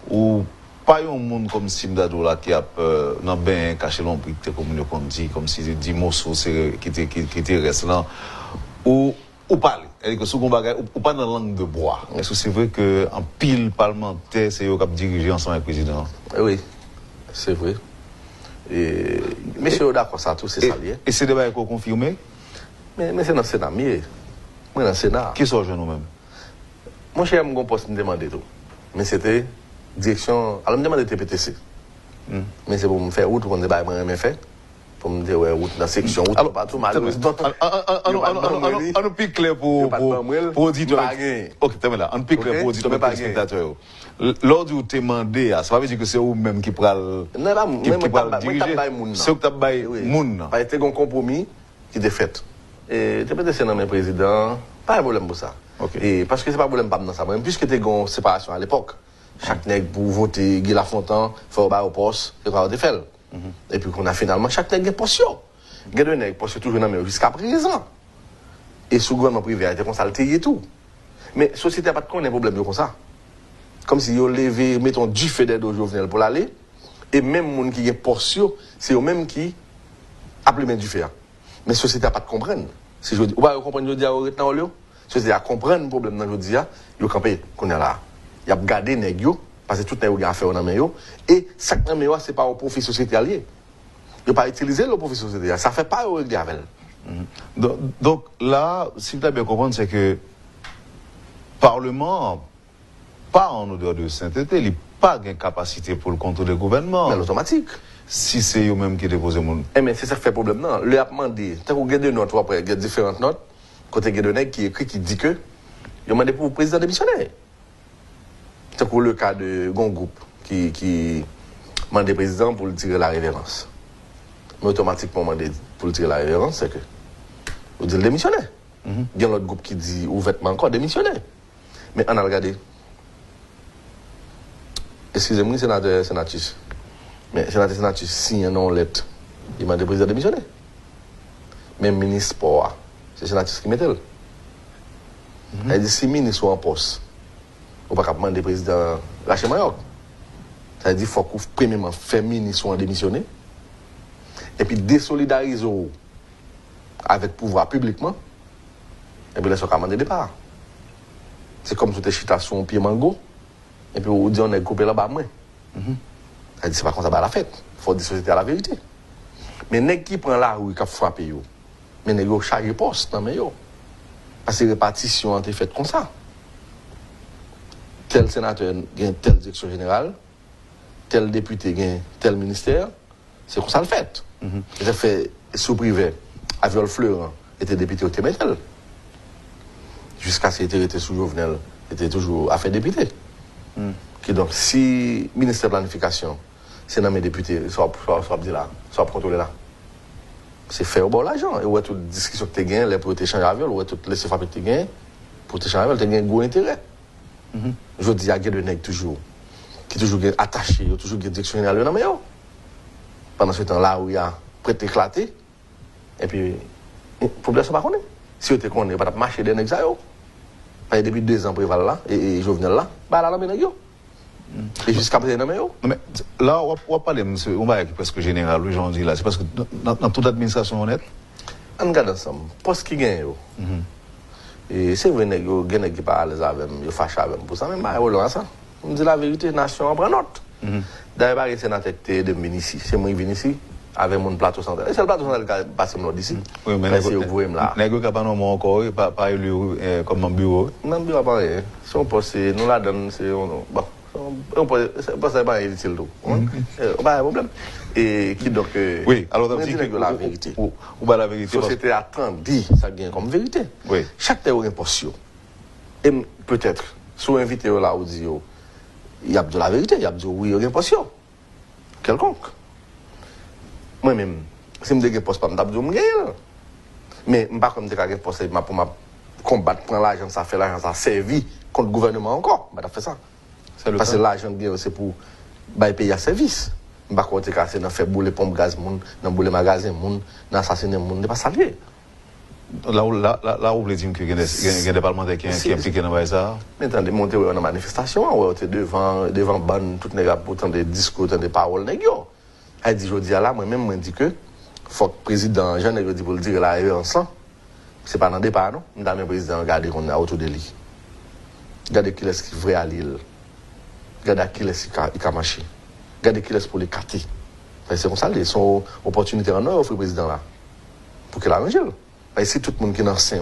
ou pas un monde comme Simdado là qui a dans ben caché l'ombre comme on dit comme si dit morceau qui reste là ou parler que ce qu'on bagage ou pas dans la langue de bois. Est-ce que c'est vrai que en pile parlementaire c'est eux qui dirigé ensemble avec le président? Oui, c'est vrai. Et monsieur d'accord ça tout c'est ça lié. Et c'est débat qu'on confirmé? Mais c'est dans le Sénat mieux. Moi dans le Sénat. Qui sont nous même? Mon cher mon poste me demander tout. Mais c'était direction alors me demander TPTC. Mais c'est pour me faire route pour me débat moi fait. Pour me dire ouais route dans section route pas tout mal. On pique clair pour auditeur. OK, t'es là. On pique clair pour auditeur et spectateur. Lors du demandé, ça veut dire que c'est vous même qui pral qui pral diriger. C'est que t'as bail moun. Pas été un compromis qui était fait. Et TPTC dans mes présidents, pas de problème pour ça. Et parce que c'est pas de problème pas dans ça même puisque t'es une séparation à l'époque. Chaque nègre pour voter Guy Lafontaine, faut au poste, c'est quoi de fait. Et puis qu'on a finalement chaque nègre poste. Il y a deux nègres poste toujours dans jusqu'à présent. Et sous gouvernement privé a été consulté et tout. Mais société n'a pas de problème comme ça. Comme si ils ont levé, mettons, du fait d'aide au Jovenel pour l'aller. Et même les gens qui ont poste, c'est eux-mêmes qui appellent du fait. Mais société n'a pas de comprendre. Si je dis, ou pas comprendre, je dis à retenir au société a comprendre le problème dans le dia, ils ont campé qu'on est là. Il a gardé nèg parce que tout nèg a fait dans main yo et chaque main yo c'est pas au profit société allié. Il pas utiliser le profit société, ça fait pas régler avec. Donc là, si vous avez bien compris, c'est que Parlement pas en odeur de sainteté, il pas de capacité pour le contrôle du gouvernement. Mais l'automatique. Si c'est eux-mêmes qui déposent mon. Mais c'est ça qui fait problème non. Le a demandé, tant qu'on gagne des notes après, il y a différentes notes côté gagne de nèg qui écrit qui dit que il demandé pour le président démissionnaire. C'est pour le cas de un groupe qui demande le président pour tirer la révérence. Mais automatiquement, pour tirer la révérence, c'est que vous dites démissionner. Il y a l'autre groupe qui dit ouvertement encore démissionner. Mais on a regardé. Excusez-moi, sénatrice. Mais sénatrice signe une lettre. Il m'a dit président démissionner. Même ministre sport, c'est sénatrice qui met elle. Elle dit si ministre soit en poste. On ne peut pas demander le président lâcher Mayotte. Ça veut dire qu'il faut que premièrement faire ministre soit démissionner et puis désolidariser avec le pouvoir publiquement et puis laisser commander départ. C'est comme si tu es chita sur un pied mango et puis on dit on est coupé là-bas moins. Ça veut dire c'est pas comme ça à la fête. Il faut dissocier à la vérité. Mais nèg qui prend la rue qui a frappé yo, mais nèg yo chargé poste dans yo. Parce que répartition a été faite comme ça. Tel sénateur gagne telle direction générale, tel député gagne tel ministère, c'est comme ça le fait. J'ai fait sous privé, Aviol Fleur était député au Témétel. Jusqu'à ce qu'il était sous Jovenel, était toujours affaire député. Donc si ministère de planification, c'est dans mes députés, soit dit là, soit contrôler là. C'est faire au bon l'argent. Et ouais, toute discussion que tu gagnes, les pour t'échanger avec, ou tout laisser frapper que tu gagnes, pour t'échanger avec, tu gagnes un gros intérêt. Je dis, il y a des nègres toujours, qui toujours attachés, toujours des directions générales dans le pendant ce temps-là où il y a prêt éclaté, et puis, le problème, c'est pas qu'on est. Si on te connaît, pas marcher des nègres, depuis 2 ans, Préval là, et Jovenel là, bah là, la et jusqu'à présent, mais là, on va parler, monsieur, on va être presque général, aujourd'hui, là, c'est parce que dans toute l'administration honnête. On regarde ensemble, poste qui gagne, et c'est vrai que les gens qui parlent avec eux, ils fâchent avec eux pour ça, mais ça. On dit la vérité, la nation prend note. D'ailleurs, les sénateurs de venir ici, c'est moi qui viens ici, avec mon plateau central. Et c'est le plateau central qui passe d'ici. Oui, mais c'est vous là. Les gens qui pas encore, pas élu comme un bureau. Non, bureau pas rien. Si on poste, nous la donne, c'est bon. On peut pas pas utile tout. Pas de problème. Et qui donc oui, alors on dit que la vérité. Ou pas la vérité. La société attend ça gagne comme vérité. Oui. Chaque terre a une posture. Et peut-être soit invité là ou dit il y a de la vérité, il y a de oui, il y a une posture. Quelconque. Moi-même, si je me dis que poste pas me dire mais je ne pas comme dire que poste pour combattre prendre l'argent ça fait l'argent ça servi contre le gouvernement encore, je fait ça. Parce que l'argent c'est pour payer à service. Je ne pas c'est dans faire bouler pompe gaz moun, dans bouler magasin moun, dans assassiner moun, n'est pas salier. Là où vous voulez dire qu'il y a des parlementaires qui sont impliqués dans ça. Maintenant, de monter dans la manifestation, on était devant ban, toutes les gars, autant des discours, autant des paroles, elle dit, je dis là, moi-même, je dis que, faut que le président, Jean dit pour le dire, là, il ensemble. C'est pas dans le départ, non? Nous avons le président, regardez qu'on est autour de lui. Regardez qui est-ce qui est vrai à l'île. Regardez qui est-ce qui a marché. Regardez qui est-ce pour les quartiers. C'est comme ça, son opportunité en or, le président là. Pour qu'il arrange. Si tout le monde qui est dans c'est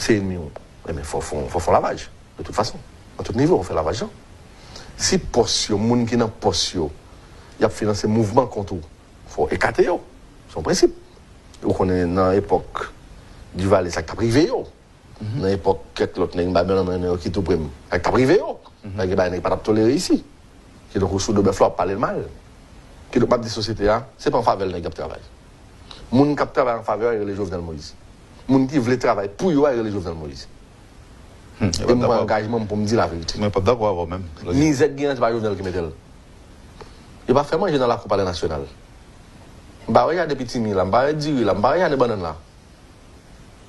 ennemi, mais il faut faire lavage. De toute façon, à tout niveau, on fait lavage. Si poste, le monde qui est dans poste, il a financé le mouvement contre vous, il faut écarter. C'est son principe. On est dans l'époque du Valais, ça qui a privé. Dans l'époque, quelques autres qui tout prime, ça qui a privé. Il n'y a pas de tolérer ici. Qui donc, sous de bœuf, parler le mal. Qui donc, pas de société, c'est pas en faveur de travail. Les gens qui travaillent en faveur de Jovenel Moïse. Les gens qui veulent travailler pour eux avec Jovenel Moïse. Et mon engagement pour me dire la vérité. Mais pas d'accord même. Ni Z Guinan, c'est pas Jovenel qui met elle. Il va faire manger dans la Coupe nationale. Il va regarder des petits là, il va dire là, il va regarder des bananes là.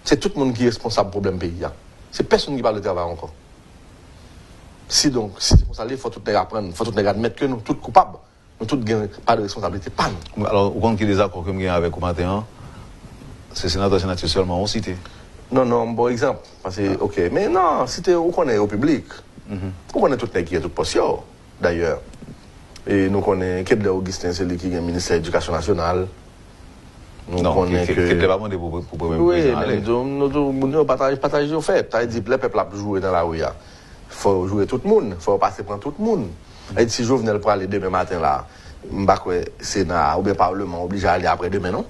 C'est tout le monde qui est responsable du problème pays. C'est personne qui parle de travail encore. Si donc, si c'est pour ça, il faut tout les apprendre, il faut tout les admettre que nous, tous coupables. Nous tous n'avons pas de responsabilité. Pas nous. Alors, vous comprenez des accords que vous avez avec le matin, c'est sénateur seulement en cité. Non, bon exemple. Parce que, ok, mais non, si vous connaissez au public, vous connaissez tout les qui est tout possible, d'ailleurs. Et nous connaissons Kedler Augustin, c'est lui qui est le ministère de l'Éducation nationale. Nous connaissons que. Kedler va demander pour oui, mais nous partageons au fait. Ça veut dire que le peuple a joué dans la rue. Il faut jouer tout le monde, il faut passer pour tout le monde. Et si Jovenel pour aller demain matin là, le Sénat ou bien Parlement obligé à aller après demain, non?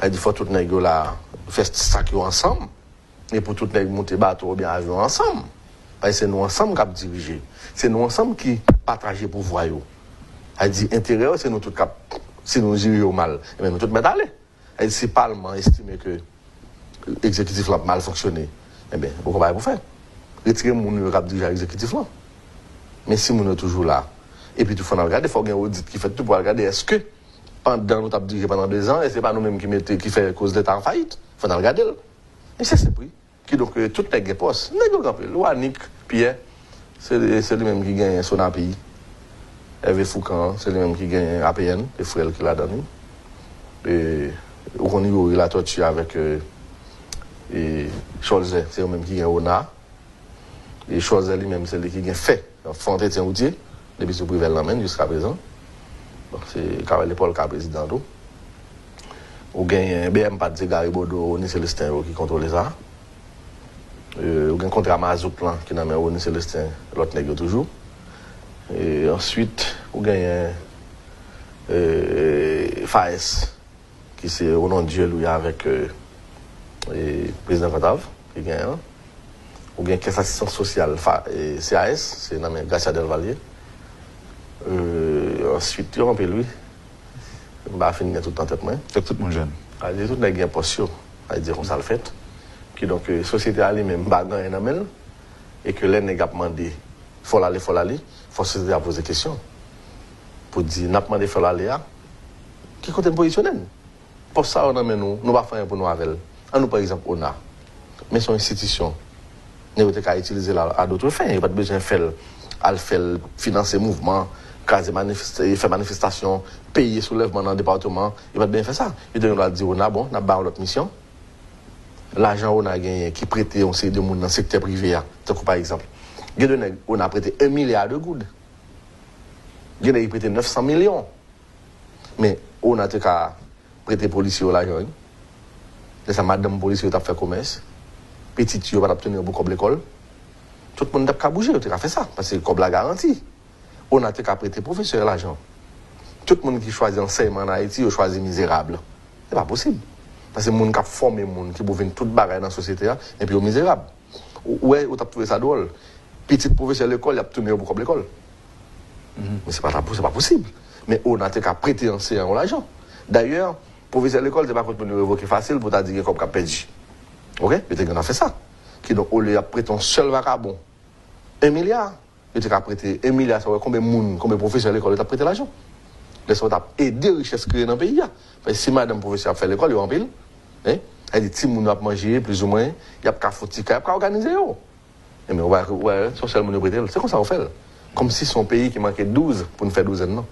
Il faut tout les gens là faire ça ensemble. Et pour tout les gens monter bateau ou bien avion ensemble. C'est nous ensemble qui diriger. C'est nous ensemble qui partagent le pouvoir. Elle dit intérieur, c'est nous tous qui si nous gérons mal. Et même nous tous mettre à aller. Elle dit si le Parlement estime que l'exécutif a mal fonctionné, eh bien, vous ne pouvez pas faire. Retirer mon cap diriger l'exécutif là. Mais si nous sommes toujours là, et puis il faut regarder, il faut avoir un audit qui fait tout pour regarder est-ce que pendant nous avons dirigé pendant 2 ans, et ce n'est pas nous-mêmes qui fait cause de l'État en faillite. Il faut regarder. Et c'est ce prix. Qui donc, toutes les postes, Louanik, Pierre, c'est lui-même qui gagne son API. Hervé Foucan, c'est lui-même qui gagne APN, les frères qui l'a donné. Et au niveau, il a torturé avec Cholzé, c'est lui-même qui gagne ONA. Et Cholzé lui-même, c'est lui qui gagne fait. Fontaine Routier, depuis ce privé l'emmène jusqu'à présent. Bon, c'est Carole Paul qui est président. On gagne BM Pat de Garibodo, Oni Célestin qui contrôle ça. On gagne contre Amazout qui n'a pas Oni Célestin, l'autre nègre toujours. Et ensuite, on gagne FAS, qui c'est au nom de Dieu, lui, avec le président Fatave, qui gagne. Ou bien caisse assistance sociale, CAS, c'est nommé Garcia Del Valle. Ensuite, il y a un peu lui. Il va finir tout en tête. C'est tout le monde jeune. Il y a tout le monde poste, il dire qu'on ça le fait. Qui donc, la société a lui-même bagarre en amène. Et que les nègres demandé, il faut l'aller, il faut la société a posé des questions. Pour dire, n'a pas demandé, il faut l'aller. Qui compte positionner? Pour ça, on amène nous, nous ne faire pour nous avec. Nous, par exemple, on a. Mais son institution. Nous avons utilisé à d'autres fins. Il n'y a pas de besoin de faire financer le mouvement, faire manifestation, payer soulèvement dans le département. Il n'y a pas de besoin de faire ça. Il doit dire, on a l'autre mission. L'argent on a gagné qui prêtait on sait de monde dans le secteur privé. Par exemple, on a prêté 1 milliard de gouttes. On a prêté 900 millions. Mais on a prêté policiers l'argent. Ça, madame policier a fait commerce. Petit tuyau va obtenir beaucoup de l'école. Tout le monde a bougé, on a fait ça, parce que comme la garantie, on a prêté professeur l'argent. Tout le monde qui choisit enseignement en Haïti, il choisit misérable. Ce n'est pas possible. Parce que les gens qui forment les gens, qui peuvent toute bagarre dans la société, et puis ils sont misérables. Ouais, on a trouvé ça drôle. Petit professeur de l'école, il a obtenu beaucoup de l'école. Mais ce n'est pas possible. Mais on a prêté enseignant l'argent. D'ailleurs, professeur de l'école, ce n'est pas contre nous révoquer facile pour te dire comme qu'il a perdu. Ok? Mais on a fait ça. Qui donc, on lui a prêté un seul vagabond 1 milliard. Il a prêté 1 milliard, ça veut dire combien de professeurs de l'école il a prêté l'argent. Les autres ont aidé les richesses créées dans le pays. Parce que si madame professeur a fait l'école, il a en pile. Hein? Elle dit, si moun a manger, plus ou moins, il y a pas foutu, il y a pas organisé. Mais on va, ouais, social monoprité, c'est comme ça on fait. Comme si son pays qui manquait 12 pour nous faire 12 ans, non?